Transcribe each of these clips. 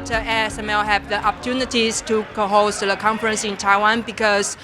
That ASML have the opportunities to co-host the conference in Taiwan because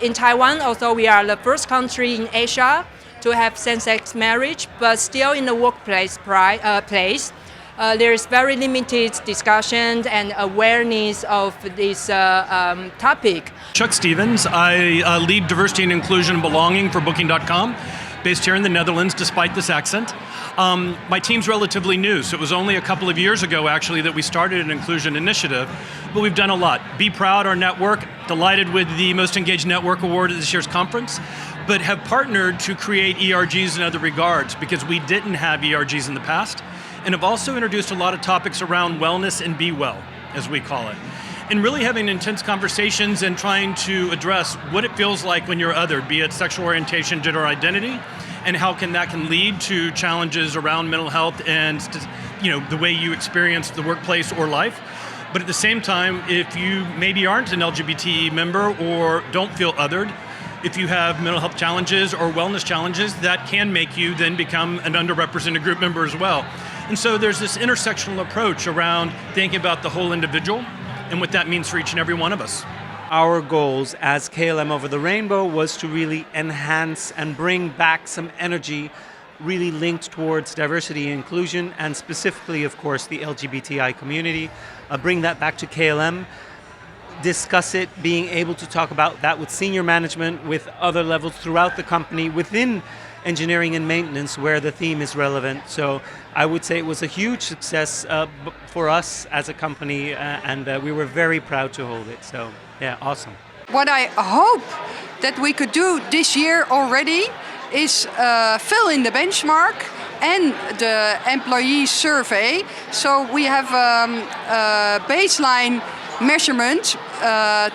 in Taiwan, although we are the first country in Asia to have same-sex marriage, but still in the workplace there is very limited discussion and awareness of this topic. Chuck Stevens, I lead diversity and inclusion and belonging for Booking.com, based here in the Netherlands despite this accent. My team's relatively new, so it was only a couple of years ago actually that we started an inclusion initiative, but we've done a lot. Be Proud, our network, delighted with the Most Engaged Network Award at this year's conference, but have partnered to create ERGs in other regards because we didn't have ERGs in the past, and have also introduced a lot of topics around wellness and be well, as we call it. And really having intense conversations and trying to address what it feels like when you're othered, be it sexual orientation, gender identity, and how that can lead to challenges around mental health and the way you experience the workplace or life. But at the same time, if you maybe aren't an LGBT member or don't feel othered, if you have mental health challenges or wellness challenges, that can make you then become an underrepresented group member as well. And so there's this intersectional approach around thinking about the whole individual and what that means for each and every one of us. Our goals as KLM Over the Rainbow was to really enhance and bring back some energy really linked towards diversity and inclusion, and specifically, of course, the LGBTI community. Bring that back to KLM, discuss it, being able to talk about that with senior management, with other levels throughout the company, within engineering and maintenance where the theme is relevant. So I would say it was a huge success for us as a company, and we were very proud to hold it. So yeah, awesome. What I hope that we could do this year already is fill in the benchmark and the employee survey. So we have a baseline measurement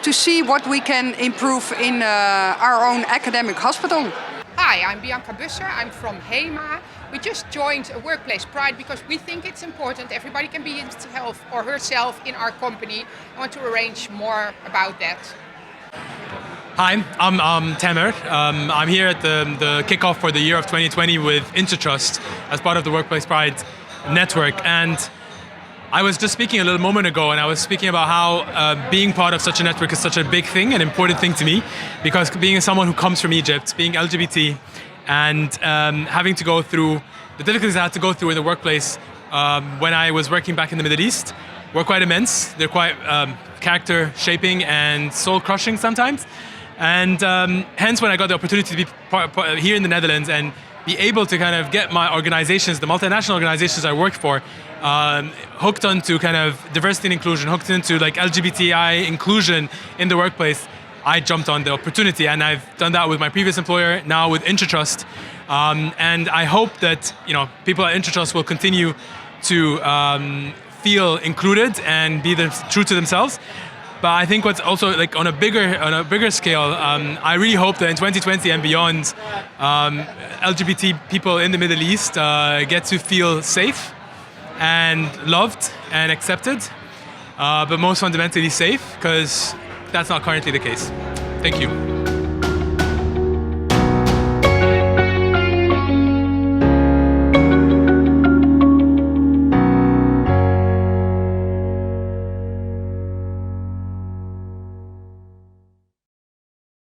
to see what we can improve in our own academic hospital. Hi, I'm Bianca Busser. I'm from HEMA. We just joined a Workplace Pride because we think it's important. Everybody can be himself or herself in our company. I want to arrange more about that. Hi, I'm Tamer. I'm here at the kickoff for the year of 2020 with Intertrust as part of the Workplace Pride network. And I was just speaking a little moment ago, and I was speaking about how being part of such a network is such a big thing, an important thing to me, because being someone who comes from Egypt, being LGBT, and having to go through the difficulties I had to go through in the workplace when I was working back in the Middle East were quite immense. They're quite character shaping and soul crushing sometimes. And hence when I got the opportunity to be here in the Netherlands and be able to kind of get my organizations, the multinational organizations I work for, hooked onto kind of diversity and inclusion, hooked into like LGBTI inclusion in the workplace, I jumped on the opportunity, and I've done that with my previous employer, now with Intertrust, and I hope that people at Intertrust will continue to feel included and be true to themselves. But I think what's also like on a bigger scale, I really hope that in 2020 and beyond, LGBT people in the Middle East get to feel safe and loved and accepted, but most fundamentally safe, because that's not currently the case. Thank you.